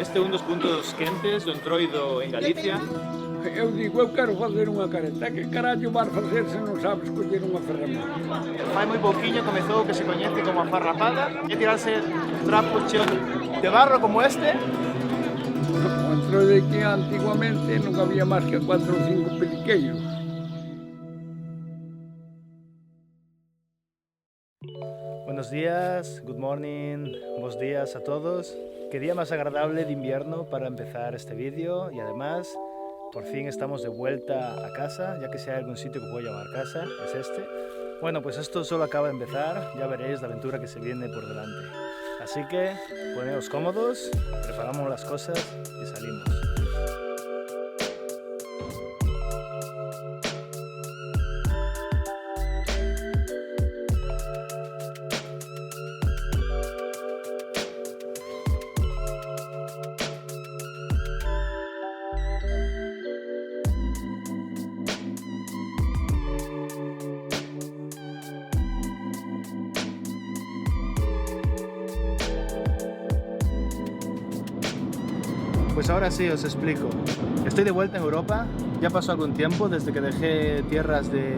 Este é un dos puntos quentes do Entroido en Galicia. Eu digo, eu quero facer unha careta. Que carallo vas facer se non sabes coller unha ferramenta? Fai moi pouquiño comezou o que se coñece como a farrapada, e tirarse trapos cheos de barro como este. O Entroido que antiguamente non había máis que 4 ou 5 peliqueiros. Buenos días, good morning, buenos días a todos. Qué día más agradable de invierno para empezar este vídeo y además por fin estamos de vuelta a casa, ya que si hay algún sitio que puedo llamar casa, es este. Bueno, pues esto solo acaba de empezar, ya veréis la aventura que se viene por delante. Así que poneos cómodos, preparamos las cosas y salimos. Pues ahora sí os explico. Estoy de vuelta en Europa, ya pasó algún tiempo desde que dejé tierras de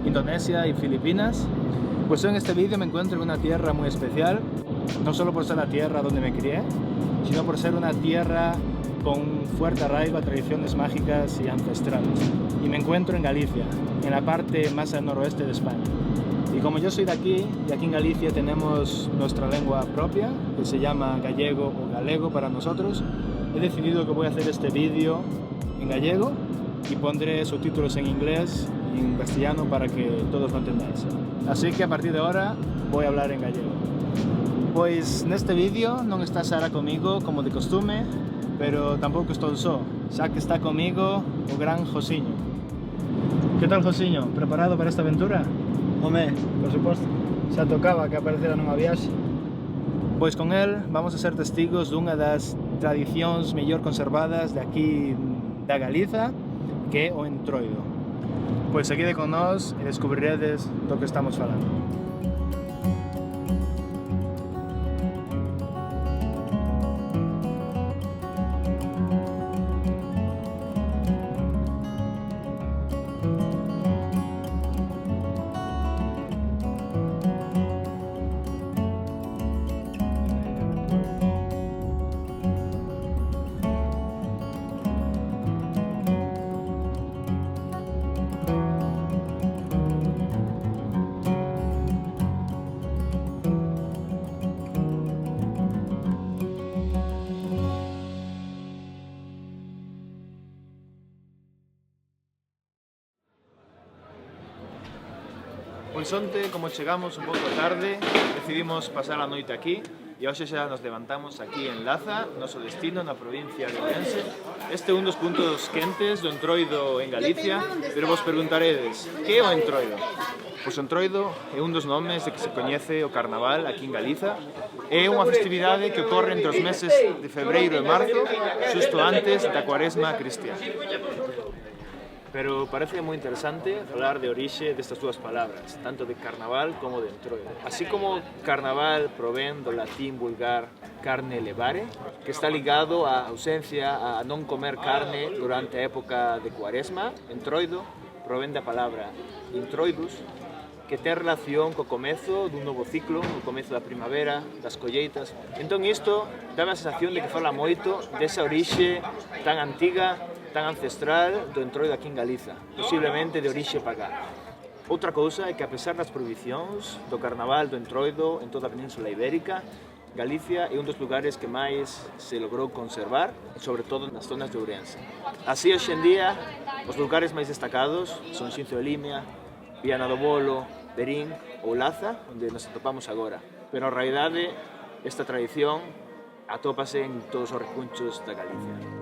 Indonesia y Filipinas. Pues hoy en este vídeo me encuentro en una tierra muy especial, no solo por ser la tierra donde me crié, sino por ser una tierra con fuerte arraigo a tradiciones mágicas y ancestrales. Y me encuentro en Galicia, en la parte más al noroeste de España. Y como yo soy de aquí, y aquí en Galicia tenemos nuestra lengua propia, que se llama gallego o galego para nosotros, he decidido que voy a hacer este vídeo en gallego y pondré subtítulos en inglés y en castellano para que todos lo entendáis. Así que a partir de ahora voy a hablar en gallego. Pois neste vídeo non está Sara comigo como de costume, pero tampouco estou só, xa que está comigo o gran Josiño. Que tal, Josiño? Preparado para esta aventura? Home, por suposto, xa tocaba que aparecera nunha viaxe. Pois con él vamos a ser testigos dunha das tradicións mellor conservadas de aquí da Galiza, que é o Entroido. Pois seguide con nós e descubriredes do que estamos falando. Pois onte, como chegamos un pouco tarde, decidimos pasar a noite aquí e hoxe xa nos levantamos aquí en Laza, noso destino na provincia de Ourense. Este é un dos puntos quentes do Entroido en Galicia, pero vos preguntaredes, que é o Entroido? Pois o Entroido é un dos nomes de que se coñece o Carnaval aquí en Galiza. É unha festividade que ocorre entre os meses de febreiro e marzo, xusto antes da Cuaresma cristiana. Pero parece moi interesante falar de orixe destas dúas palabras, tanto de carnaval como de entroido. Así como carnaval provén do latín vulgar carne levare, que está ligado á ausencia, a non comer carne durante a época de Cuaresma, entroido provén da palabra introidus, que ten relación co comezo dun novo ciclo, o comezo da primavera, das colleitas. Entón isto dá a sensación de que fala moito desa orixe tan antiga, tan ancestral do entroido aquí en Galiza, posiblemente de orixe pagá. Outra cousa é que a pesar das prohibicións do carnaval do entroido en toda a Península Ibérica, Galicia é un dos lugares que máis se logrou conservar, sobre todo nas zonas de Ourense. Así, hoxe en día, os lugares máis destacados son Xinzo de Limia, Viana do Bolo, Verín ou Laza, onde nos atopamos agora. Pero, en realidade, esta tradición atópase en todos os recunchos da Galicia.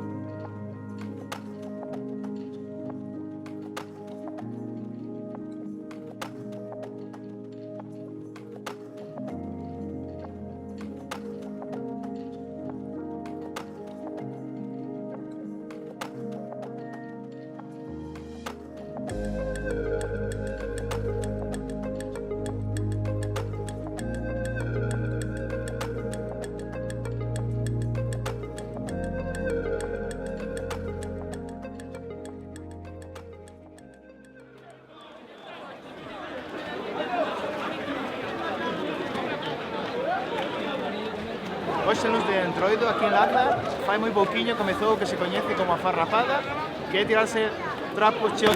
Hoxe nos de Entroido, aquí en Laza, fai moi pouquiño comezou o que se coñece como a farrapada, que é tirarse trapos cheos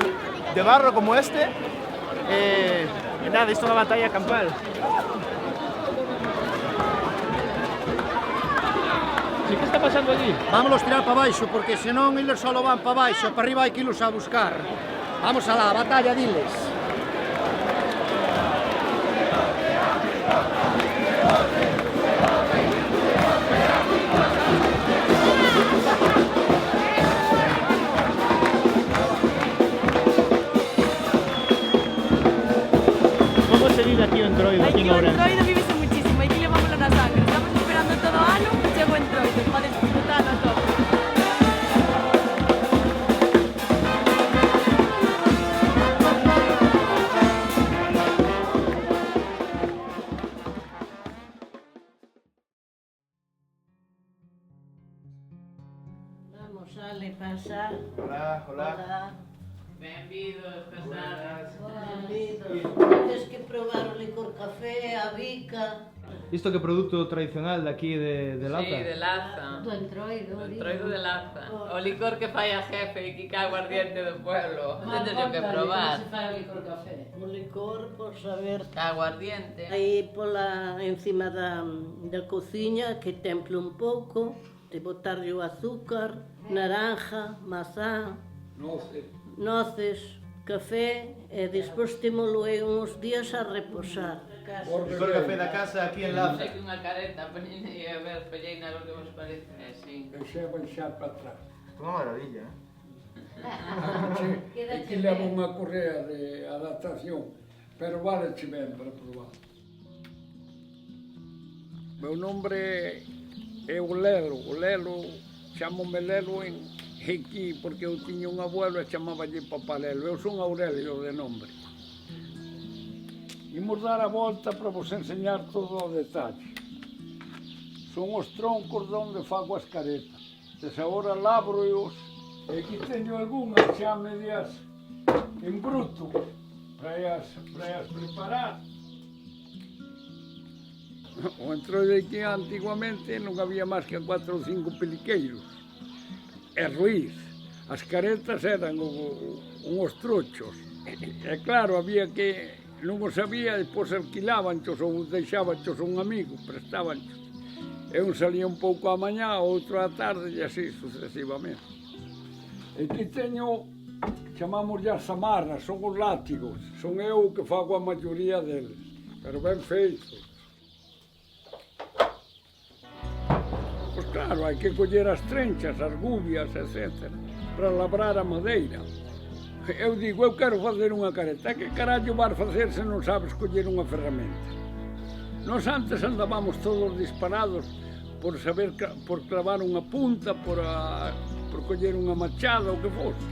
de barro como este. E nada, isto é unha batalla campal. ¿Y qué está pasando allí? Vámonos tirar para baixo, porque senón eles só van para baixo, para arriba hai que irlos a buscar. Vamos alá, batalla, diles. ¿Cómo se vive aquí en Entroido, aquí en Ourense? Entroido vivese muchísimo, aquí levámoslo na sangre. Estamos esperando todo o ano, chego Entroido, podes disfrutalo a tope. Vamos, Ale, pasa. Hola, Hola. Benvidos, pasadas. Benvidos. Tens que probar o licor café, a bica. ¿Isto que producto tradicional de aquí de Laza? Sí, de Laza. Do Entroido. Do Entroido de Laza. O licor que fai a jefe e que cae aguardiente do pueblo. Tedes o que probar. Como se fai o licor café? O licor, por saber... Aguardiente. Aí pola encima da cociña que temple un pouco, de botarlle o azúcar, naranja, mazá, noces, café e despois temolo aí uns días a reposar. Licor café da casa aquí en Laza. Sei que unha careta, poñen e a ver, pelleina a ver que vos parece. Sí. Deixei baixar para atrás. Unha maravilla, Aquí leva unha correa de adaptación, pero vale che ben para probar. Meu nombre é o Lelo, chamome Lelo en Hequi, porque eu tiña un abuelo e chamáballe Papá Lelo. Eu son Aurelio de nombre. Imos dar a volta para vos enseñar todo o detalle. Son os troncos de onde fago as caretas. Desde agora labro-os e aquí teño algunhas xa medias en bruto para as preparar. O Entroido aquí antigamente non había máis que 4 ou 5 peliqueiros e ruís. As caretas eran unhos trochos. E claro, había que, non o sabía, depois alquilábanchos ou deixábanchos un amigo, prestábanchos. E un salía un pouco a mañá, outro á tarde e así sucesivamente. E aquí teño, chamamos as samarras, son os látigos. Son eu que fago a maioría deles, pero ben feitos. Pois claro, hai que coller as trenchas, as gubias, etc., para labrar a madeira. Eu digo, eu quero facer unha careta. Que carallo vas facer se non sabes coller unha ferramenta? Nos antes andábamos todos disparados por saber, por clavar unha punta, por coller unha machada, o que fose.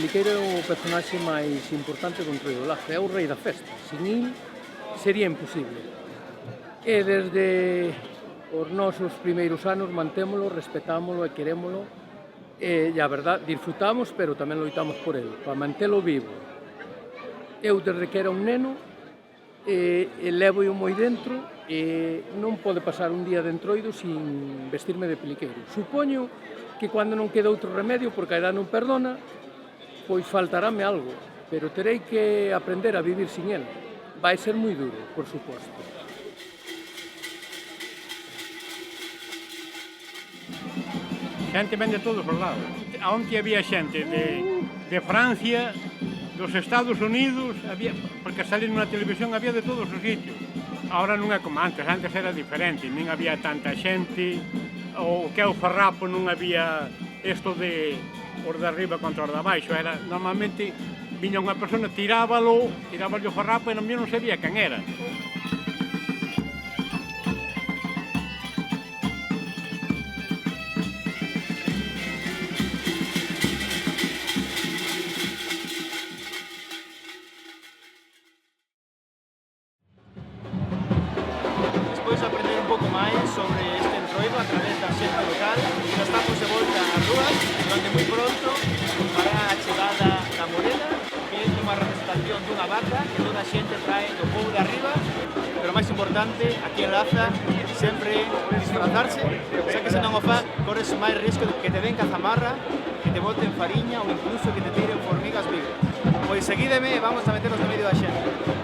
Peliqueiro é o personaxe máis importante do Entroido Lazo, é o rei da festa. Sin il sería imposible. E desde os nosos primeiros anos mantémolo, respetámolo e querémolo, e a verdad, disfrutamos, pero tamén loitamos por ele, para mantelo vivo. Eu, desde que era un neno, levo-o moi dentro e non pode pasar un día de Entroido sin vestirme de peliqueiro. Supoño que cando non queda outro remedio, porque a edad non perdona, pois faltarame algo, pero terei que aprender a vivir sin el. Vai ser moi duro, por suposto. Xente ven de todos os lados. Onte había xente de Francia, dos Estados Unidos, porque salir nunha televisión había de todos os sitios. Ahora non é como antes era diferente, non había tanta xente, o que é o farrapo non había isto de os de arriba contra os de abaixo, era normalmente viña unha persona, tirábalo o farrapo e non sabía quen era. Despois de aprender un pouco máis sobre este Entroido a través da xente local, xa estamos de volta ás rúas, onde moi pronto fará a chegada da Morena, que é unha representación dunha vaca que toda a xente trae do pobo de arriba, pero máis importante, aquí en Laza, sempre disfrazarse, xa que se non o fa, corres máis risco de que te den cazamarra, que te boten fariña ou incluso que te tiren formigas vivas. Pois seguídeme e vamos a meternos no medio da xente.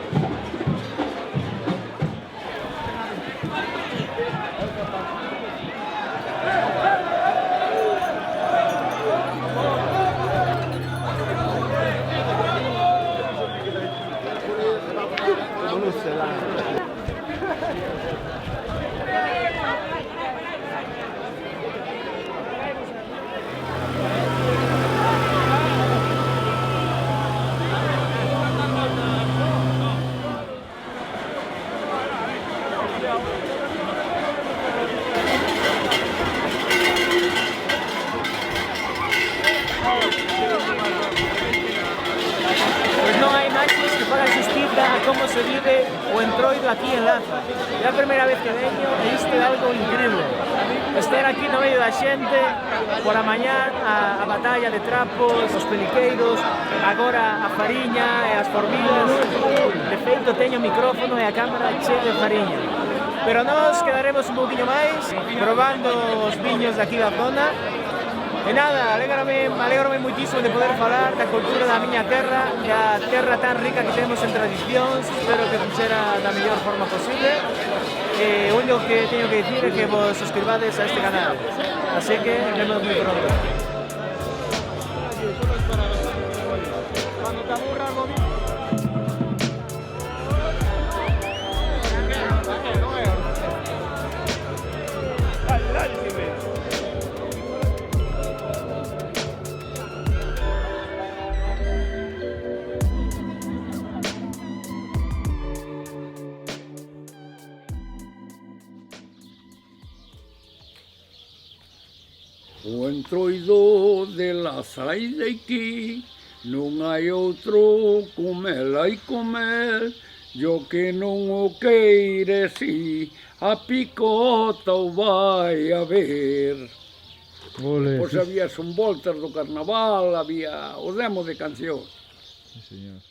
Cómo se vive o Entroido aquí en Laza. É a primeira vez que veño e isto é algo increíble. Estar aquí no medio da xente, por a mañá a batalla de trapos, os peliqueiros, agora a fariña e as formigas. De feito, teño o micrófono e a cámara chea de fariña. Pero nós quedaremos un pouquinho máis probando os viños daqui da zona. E nada, alégrome moitísimo de poder falar da cultura da miña terra e a terra tan rica que temos en tradicións. Espero que funciona da mellor forma posible. O único que teño que dicir é que vos suscribades a este canal. Así que nos vemos moi pronto. Cuando te aburra algo bien. O Entroido de Laza e de aquí, non hai outro comel hai comer, yo que non o queire si, a picota o vai a ver. Pois había son voltas do carnaval, había o demo de cancións. Sí, señor.